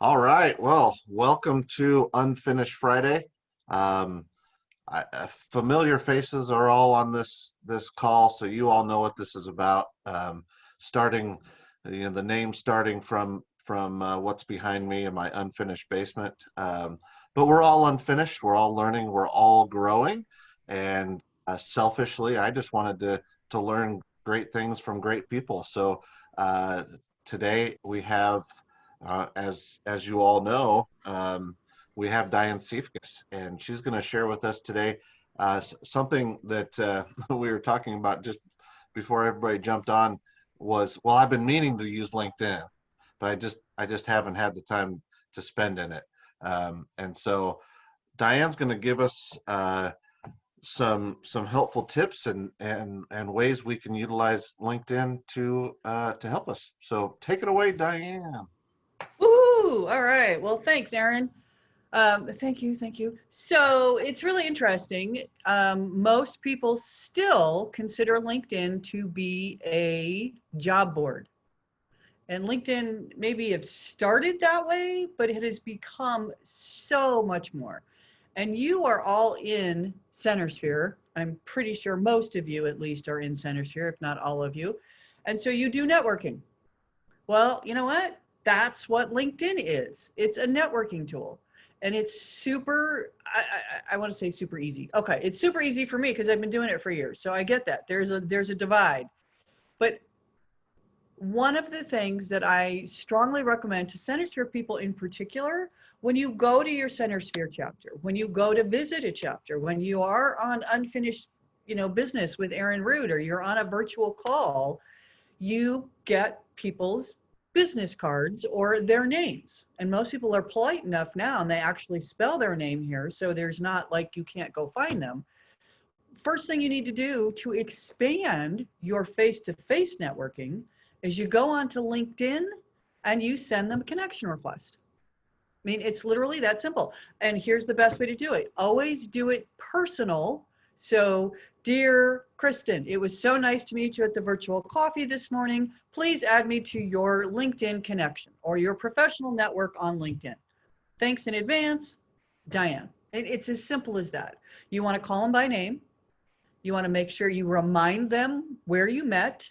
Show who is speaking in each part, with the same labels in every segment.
Speaker 1: All right. Well, welcome to Unfinished Friday. Um, Familiar faces are all on this call, so you all know what this is about. Starting, the name starting from what's behind me in my unfinished basement. But we're all unfinished. We're all learning. We're all growing. And selfishly, I just wanted to learn great things from great people. So uh, today we have as you all know, we have Diane Cephas, and she's going to share with us today something that we were talking about just before everybody jumped on was, well, I've been meaning to use LinkedIn, but I just haven't had the time to spend in it. And so Diane's going to give us some helpful tips and ways we can utilize LinkedIn to help us. So take it away, Diane.
Speaker 2: Woohoo! All right. Well, thanks, Aaron. Thank you. So it's really interesting. Most people still consider LinkedIn to be a job board. And LinkedIn maybe have started that way, but it has become so much more. And you are all in Centersphere. I'm pretty sure most of you at least are in Centersphere, if not all of you. And so you do networking. Well, you know what? That's what LinkedIn is. It's a networking tool. And it's super, I want to say super easy. Okay, it's super easy for me because I've been doing it for years. So I get that. There's a divide. But one of the things that I strongly recommend to Centersphere people in particular, when you go to your Centersphere chapter, when you go to visit a chapter, when you are on unfinished, business with Aaron Root, or you're on a virtual call, you get people's business cards or their names. And most people are polite enough now and they actually spell their name here. So there's not like you can't go find them. First thing you need to do to expand your face-to-face networking is you go onto LinkedIn and you send them a connection request. I mean, it's literally that simple. And here's the best way to do it. Always do it personal. So, dear Kristen, it was so nice to meet you at the virtual coffee this morning. Please add me to your LinkedIn connection or your professional network on LinkedIn. Thanks in advance, Diane. It's as simple as that. You want to call them by name. You want to make sure you remind them where you met,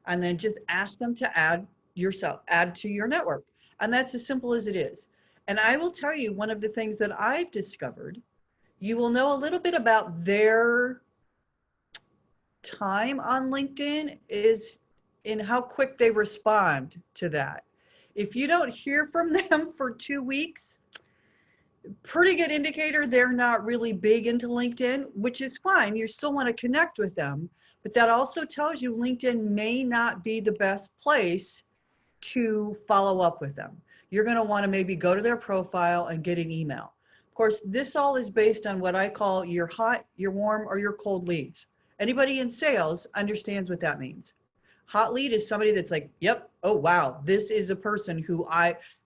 Speaker 2: and then just ask them to add to your network. And that's as simple as it is. And I will tell you, one of the things that I've discovered, you will know a little bit about their time on LinkedIn is in how quick they respond to that. If you don't hear from them for 2 weeks, pretty good indicator they're not really big into LinkedIn, which is fine. You still want to connect with them, but that also tells you LinkedIn may not be the best place to follow up with them. You're going to want to maybe go to their profile and get an email. Of course, this all is based on what I call your hot, your warm, or your cold leads. Anybody in sales understands what that means. Hot lead is somebody that's like, yep, oh wow, this is a person who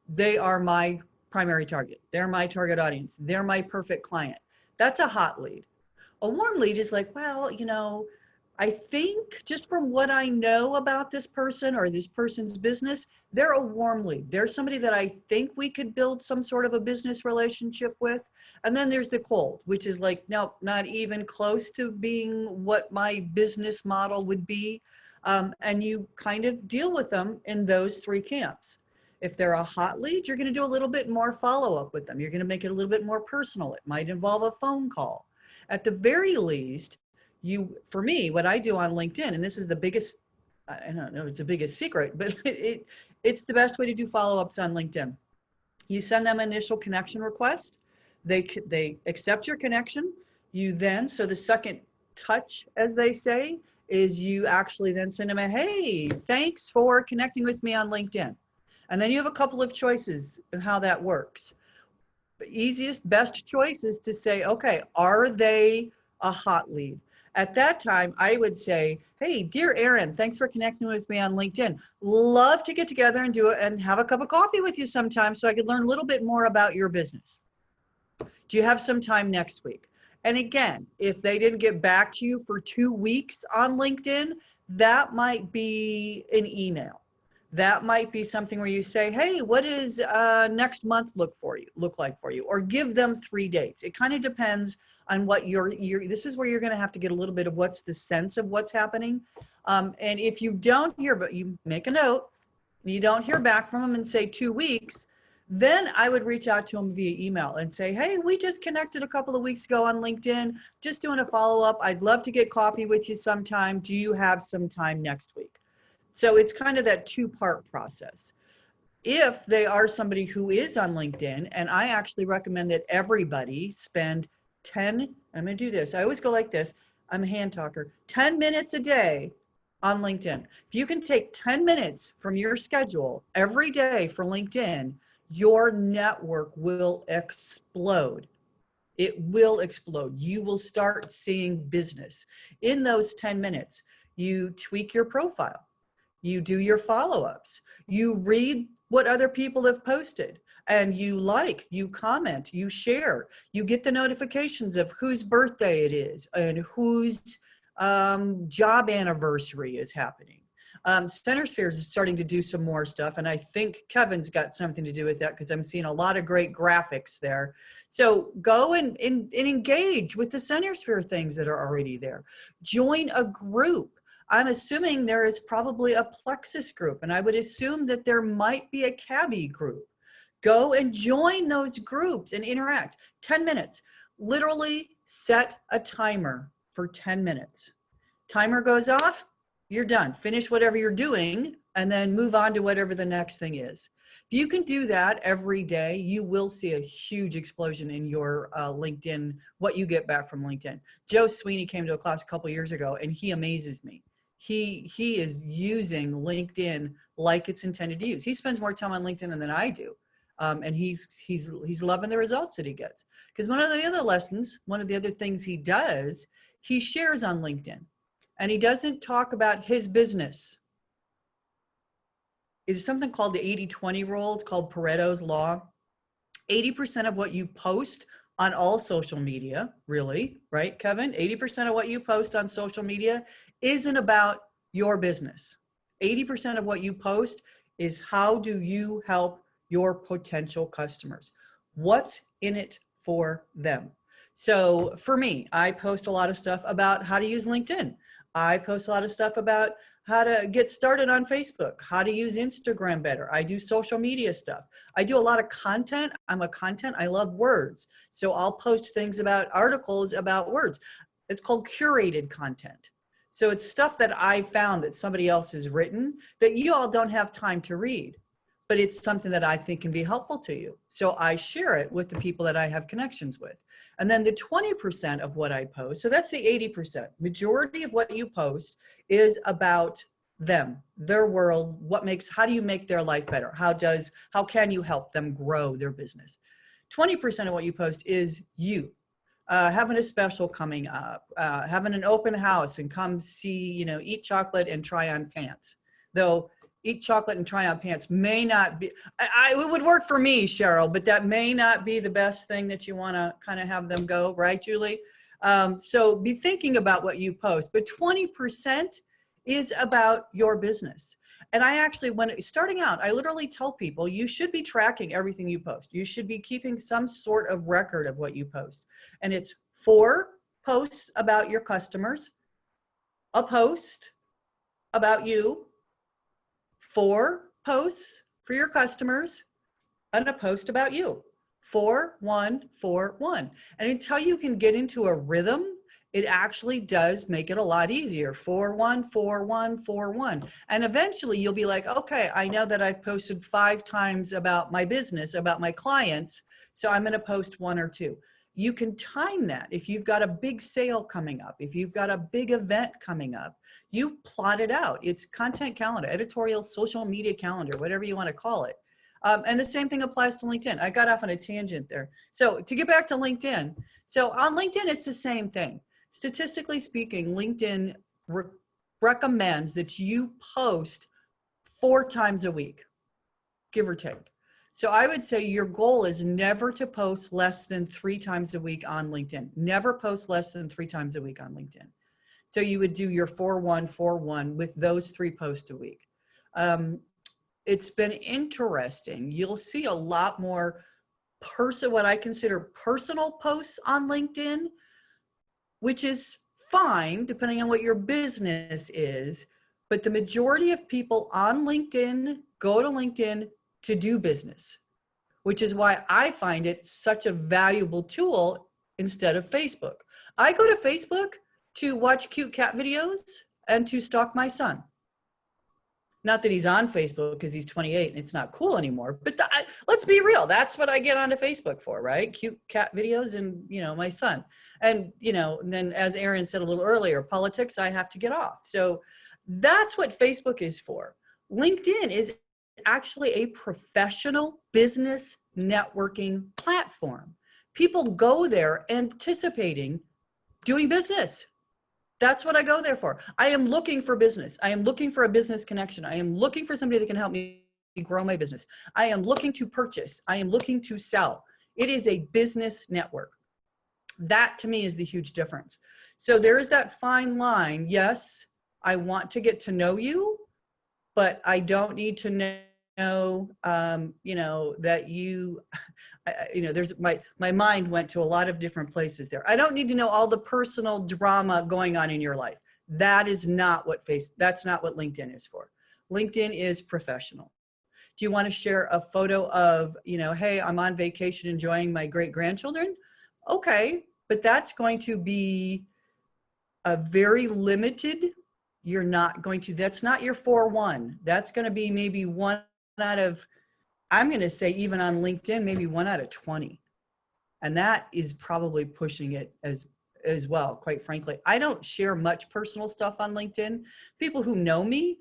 Speaker 2: they are my primary target. They're my target audience. They're my perfect client. That's a hot lead. A warm lead is like, well, I think just from what I know about this person or this person's business, they're a warm lead. They're somebody that I think we could build some sort of a business relationship with. And then there's the cold, which is like, nope, not even close to being what my business model would be. And you kind of deal with them in those three camps. If they're a hot lead, you're going to do a little bit more follow-up with them. You're going to make it a little bit more personal. It might involve a phone call. At the very least, for me, what I do on LinkedIn, and this is the biggest, I don't know, it's the biggest secret, but it's the best way to do follow-ups on LinkedIn. You send them an initial connection request. They accept your connection. You then, so the second touch, as they say, is you actually then send them a, hey, thanks for connecting with me on LinkedIn. And then you have a couple of choices in how that works. The easiest, best choice is to say, okay, are they a hot lead? At that time, I would say, hey, dear Aaron, thanks for connecting with me on LinkedIn. Love to get together and do it and have a cup of coffee with you sometime so I could learn a little bit more about your business. Do you have some time next week? And again, if they didn't get back to you for 2 weeks on LinkedIn, that might be an email. That might be something where you say, hey, what does next month look like for you? Or give them 3 dates. It kind of depends on what this is where you're going to have to get a little bit of what's the sense of what's happening. And if you don't hear, but you make a note, you don't hear back from them in say 2 weeks, then I would reach out to them via email and say, hey, we just connected a couple of weeks ago on LinkedIn, just doing a follow-up. I'd love to get coffee with you sometime. Do you have some time next week? So it's kind of that 2-part process. If they are somebody who is on LinkedIn, and I actually recommend that everybody spend 10, I'm going to do this. I always go like this. I'm a hand talker. 10 minutes a day on LinkedIn. If you can take 10 minutes from your schedule every day for LinkedIn, your network will explode. It will explode. You will start seeing business. In those 10 minutes, you tweak your profile. You do your follow-ups. You read what other people have posted, and you like, you comment, you share. You get the notifications of whose birthday it is and whose job anniversary is happening. Centerspheres is starting to do some more stuff, and I think Kevin's got something to do with that because I'm seeing a lot of great graphics there. So go and engage with the Centersphere things that are already there. Join a group. I'm assuming there is probably a Plexus group, and I would assume that there might be a Cabby group. Go and join those groups and interact. 10 minutes. Literally set a timer for 10 minutes. Timer goes off, you're done. Finish whatever you're doing and then move on to whatever the next thing is. If you can do that every day, you will see a huge explosion in your LinkedIn, what you get back from LinkedIn. Joe Sweeney came to a class a couple of years ago, and he amazes me. He is using LinkedIn like it's intended to use. He spends more time on LinkedIn than I do. And he's loving the results that he gets. Because one of the other things he does, he shares on LinkedIn. And he doesn't talk about his business. It's something called the 80-20 rule. It's called Pareto's Law. 80% of what you post on all social media, really, right, Kevin? 80% of what you post on social media isn't about your business. 80% of what you post is how do you help your potential customers? What's in it for them? So for me, I post a lot of stuff about how to use LinkedIn. I post a lot of stuff about how to get started on Facebook, how to use Instagram better. I do social media stuff. I do a lot of content. I love words. So I'll post things about articles about words. It's called curated content. So it's stuff that I found that somebody else has written that you all don't have time to read, but it's something that I think can be helpful to you. So I share it with the people that I have connections with. And then the 20% of what I post, so that's the 80%. Majority of what you post is about them, their world, how do you make their life better? How can you help them grow their business? 20% of what you post is you. Having a special coming up, having an open house and come see, eat chocolate and try on pants. Though eat chocolate and try on pants may not be, it would work for me, Cheryl, but that may not be the best thing that you want to kind of have them go, right, Julie? So be thinking about what you post, but 20% is about your business. And I actually, starting out, I literally tell people you should be tracking everything you post. You should be keeping some sort of record of what you post. And it's 4 posts about your customers, a post about you, 4 posts for your customers, and a post about you. 4, 1, 4, 1. And until you can get into a rhythm, it actually does make it a lot easier. 4, 1, 4, 1, 4, 1. And eventually you'll be like, okay, I know that I've posted 5 times about my business, about my clients, so I'm going to post 1 or 2. You can time that. If you've got a big sale coming up, if you've got a big event coming up, you plot it out. It's content calendar, editorial, social media calendar, whatever you want to call it. And the same thing applies to LinkedIn. I got off on a tangent there. So to get back to LinkedIn. So on LinkedIn, it's the same thing. Statistically speaking, LinkedIn recommends that you post 4 times a week, give or take. So I would say your goal is never to post less than 3 times a week on LinkedIn. Never post less than 3 times a week on LinkedIn. So you would do your 4-1, 4-1 with those 3 posts a week. it's been interesting. You'll see a lot more what I consider personal posts on LinkedIn, which is fine depending on what your business is. But the majority of people on LinkedIn go to LinkedIn to do business, which is why I find it such a valuable tool instead of Facebook. I go to Facebook to watch cute cat videos and to stalk my son. Not that he's on Facebook because he's 28 and it's not cool anymore, but let's be real. That's what I get onto Facebook for, right? Cute cat videos and, my son. And, and then as Aaron said a little earlier, politics, I have to get off. So that's what Facebook is for. LinkedIn is actually a professional business networking platform. People go there anticipating doing business. That's what I go there for. I am looking for business. I am looking for a business connection. I am looking for somebody that can help me grow my business. I am looking to purchase. I am looking to sell. It is a business network. That to me is the huge difference. So there is that fine line. Yes, I want to get to know you, but I don't need to know, that there's my mind went to a lot of different places there. I don't need to know all the personal drama going on in your life. That is not what that's not what LinkedIn is for. LinkedIn is professional. Do you want to share a photo of, hey, I'm on vacation enjoying my great grandchildren? Okay, but that's going to be a very limited. That's not your 4-1. That's going to be maybe one out of, I'm going to say even on LinkedIn, maybe 1 out of 20. And that is probably pushing it as well, quite frankly. I don't share much personal stuff on LinkedIn. People who know me,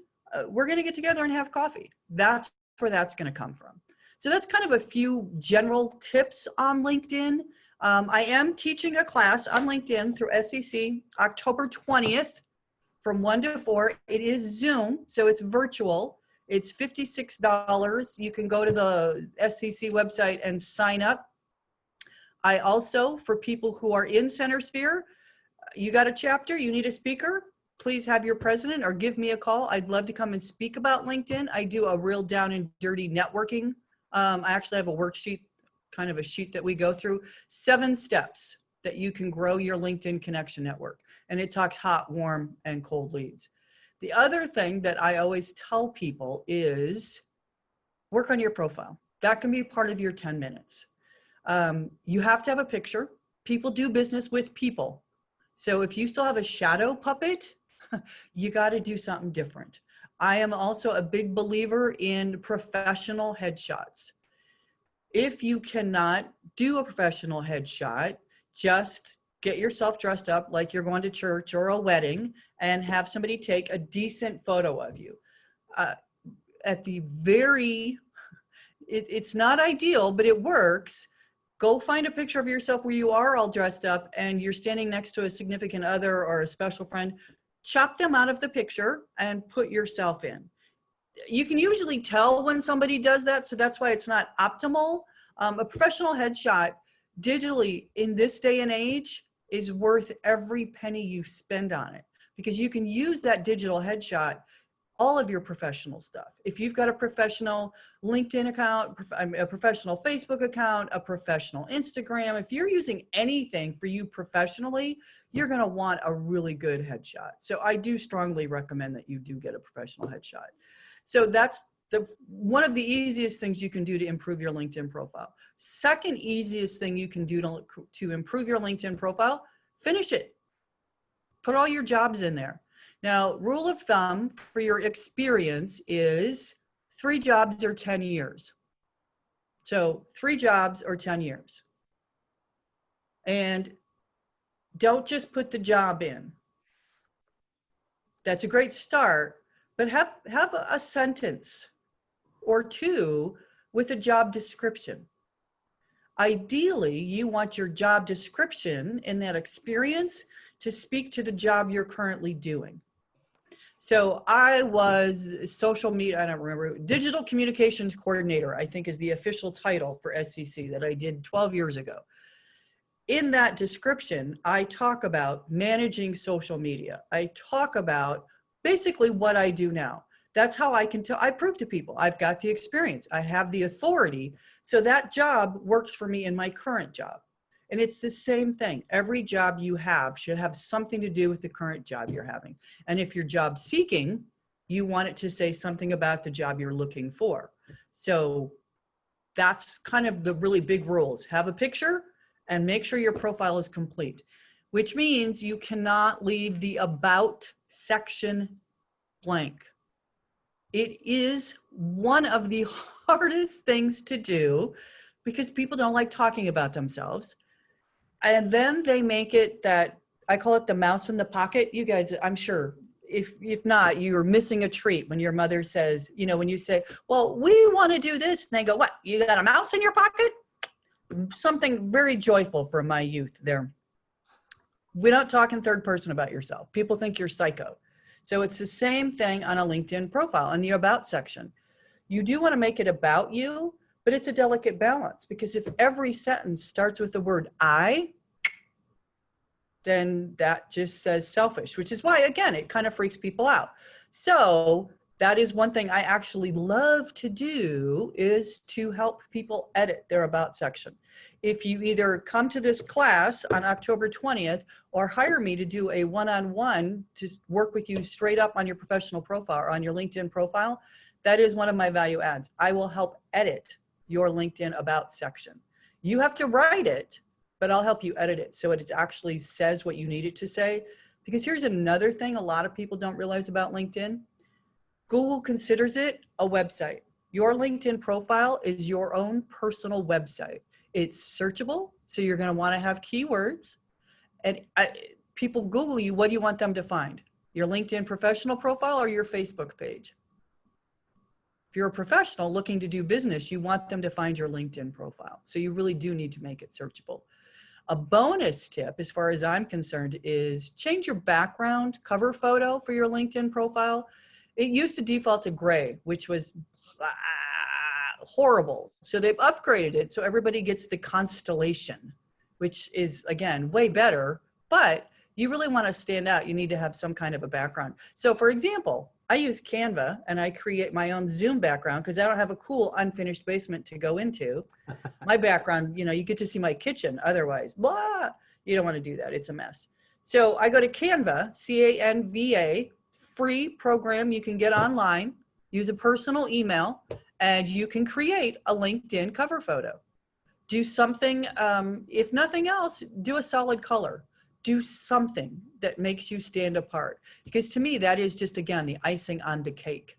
Speaker 2: we're going to get together and have coffee. That's where that's going to come from. So that's kind of a few general tips on LinkedIn. I am teaching a class on LinkedIn through SEC October 20th from 1 to 4. It is Zoom, so it's virtual. It's $56. You can go to the SEC website and sign up. I also, for people who are in CenterSphere, you got a chapter, you need a speaker, please have your president or give me a call. I'd love to come and speak about LinkedIn. I do a real down and dirty networking. I actually have a worksheet, kind of a sheet that we go through, 7 steps that you can grow your LinkedIn connection network. And it talks hot, warm, and cold leads. The other thing that I always tell people is work on your profile. That can be part of your 10 minutes. You have to have a picture. People do business with people. So if you still have a shadow puppet, you got to do something different. I am also a big believer in professional headshots. If you cannot do a professional headshot, just get yourself dressed up like you're going to church or a wedding and have somebody take a decent photo of you. At the very, it's not ideal, but it works. Go find a picture of yourself where you are all dressed up and you're standing next to a significant other or a special friend. Chop them out of the picture and put yourself in. You can usually tell when somebody does that, so that's why it's not optimal. A professional headshot digitally in this day and age is worth every penny you spend on it, because you can use that digital headshot, all of your professional stuff. If you've got a professional LinkedIn account, a professional Facebook account, a professional Instagram, if you're using anything for you professionally, you're going to want a really good headshot. So I do strongly recommend that you do get a professional headshot. So that's one of the easiest things you can do to improve your LinkedIn profile. Second easiest thing you can do to improve your LinkedIn profile, finish it. Put all your jobs in there. Now, rule of thumb for your experience is 3 jobs or 10 years. So 3 jobs or 10 years. And don't just put the job in. That's a great start, but have a sentence or 2 with a job description. Ideally, you want your job description in that experience to speak to the job you're currently doing. So I was social media, I don't remember, digital communications coordinator, I think is the official title for SEC that I did 12 years ago. In that description, I talk about managing social media. I talk about basically what I do now. That's how I can tell. I prove to people I've got the experience. I have the authority. So that job works for me in my current job. And it's the same thing. Every job you have should have something to do with the current job you're having. And if you're job seeking, you want it to say something about the job you're looking for. So that's kind of the really big rules. Have a picture and make sure your profile is complete, which means you cannot leave the about section blank. It is one of the hardest things to do because people don't like talking about themselves. And then they make it that, I call it the mouse in the pocket. You guys, I'm sure, if not, you're missing a treat when your mother says, you know, when you say, well, we want to do this. And they go, what, you got a mouse in your pocket? Something very joyful from my youth there. We don't talk in third person about yourself. People think you're psycho. So it's the same thing on a LinkedIn profile in the about section. You do want to make it about you, but it's a delicate balance, because if every sentence starts with the word I, then that just says selfish, which is why, again, it kind of freaks people out. So that is one thing I actually love to do, is to help people edit their about section. If you either come to this class on October 20th or hire me to do a one-on-one to work with you straight up on your professional profile or on your LinkedIn profile, that is one of my value adds. I will help edit your LinkedIn about section. You have to write it, but I'll help you edit it so it actually says what you need it to say. Because here's another thing a lot of people don't realize about LinkedIn. Google considers it a website. Your LinkedIn profile is your own personal website. It's searchable, so you're going to want to have keywords. And people Google you, what do you want them to find? Your LinkedIn professional profile or your Facebook page? If you're a professional looking to do business, you want them to find your LinkedIn profile. So you really do need to make it searchable. A bonus tip, as far as I'm concerned, is change your background cover photo for your LinkedIn profile. It used to default to gray, which was horrible. So they've upgraded it so everybody gets the constellation, which is, again, way better. But you really want to stand out. You need to have some kind of a background. So for example, I use Canva and I create my own Zoom background because I don't have a cool unfinished basement to go into. My background, you know, you get to see my kitchen. Otherwise, blah, you don't want to do that. It's a mess. So I go to Canva, C-A-N-V-A, free program you can get online, use a personal email, and you can create a LinkedIn cover photo. Do something, if nothing else, do a solid color. Do something that makes you stand apart. Because to me, that is just, again, the icing on the cake.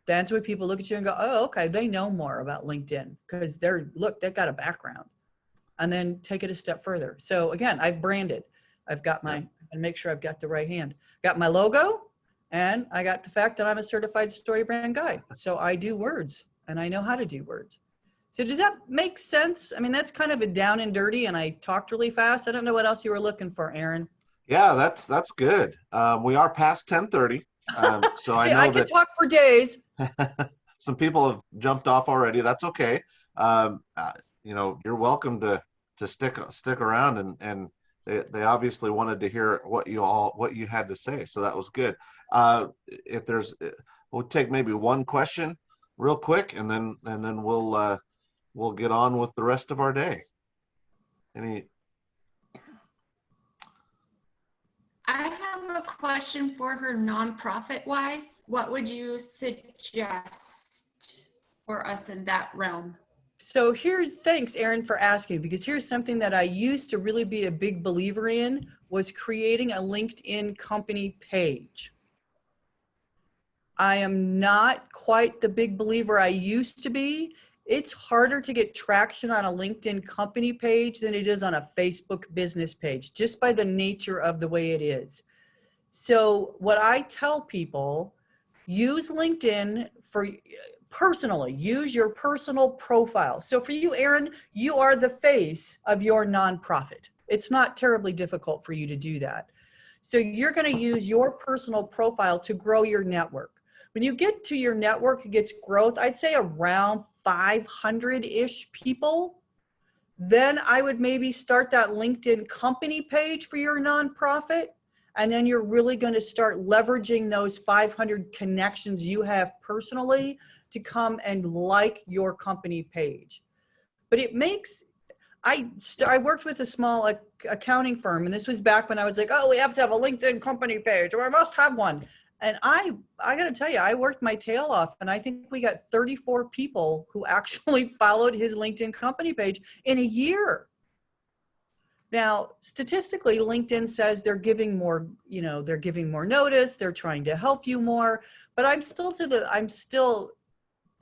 Speaker 2: That's when people look at you and go, oh, okay, they know more about LinkedIn because they've got a background. And then take it a step further. So again, I've branded. I've got and make sure I've got the right hand. Got my logo, and I got the fact that I'm a certified story brand guide. So I do words, and I know how to do words. So does that make sense? I mean, that's kind of a down and dirty, and I talked really fast. I don't know what else you were looking for, Aaron.
Speaker 1: Yeah, that's good. We are past 10:30, so I
Speaker 2: See,
Speaker 1: know
Speaker 2: I could talk for days.
Speaker 1: some people have jumped off already. That's okay. You know, you're welcome to stick around, and they obviously wanted to hear what you had to say, so that was good. If there's, we'll take maybe one question real quick, and then we'll get on with the rest of our day.
Speaker 3: I have a question for her nonprofit wise. What would you suggest for us in that realm?
Speaker 2: So thanks, Aaron, for asking, because here's something that I used to really be a big believer in, was creating a LinkedIn company page. I am not quite the big believer I used to be. It's harder to get traction on a LinkedIn company page than it is on a Facebook business page, just by the nature of the way it is. So what I tell people, use LinkedIn for personally, use your personal profile. So for you, Aaron, you are the face of your nonprofit. It's not terribly difficult for you to do that. So you're going to use your personal profile to grow your network. When you get to your network, it gets growth, I'd say around 500-ish people. Then I would maybe start that LinkedIn company page for your nonprofit. And then you're really going to start leveraging those 500 connections you have personally to come and like your company page. But it makes, I worked with a small accounting firm, and this was back when I was like, oh, we have to have a LinkedIn company page, or I must have one. And I got to tell you, I worked my tail off, and I think we got 34 people who actually followed his LinkedIn company page in a year. Now, statistically, LinkedIn says they're giving more, they're giving more notice, they're trying to help you more, but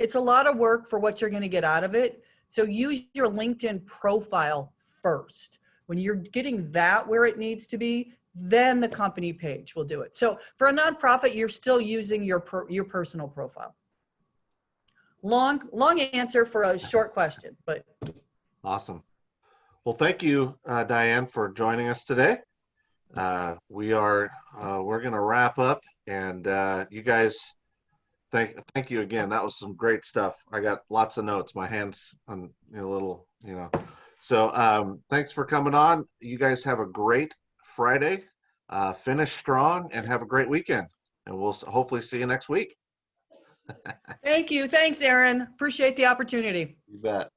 Speaker 2: it's a lot of work for what you're going to get out of it. So use your LinkedIn profile first. When you're getting that where it needs to be, then the company page will do it. So for a nonprofit, you're still using your personal profile. Long answer for a short question, but.
Speaker 1: Awesome. Well, thank you, Diane, for joining us today. We're going to wrap up, and you guys, thank you again. That was some great stuff. I got lots of notes. My hands on a little, So thanks for coming on. You guys have a great Friday. Finish strong and have a great weekend. And we'll hopefully see you next week.
Speaker 2: Thank you. Thanks, Aaron. Appreciate the opportunity.
Speaker 1: You bet.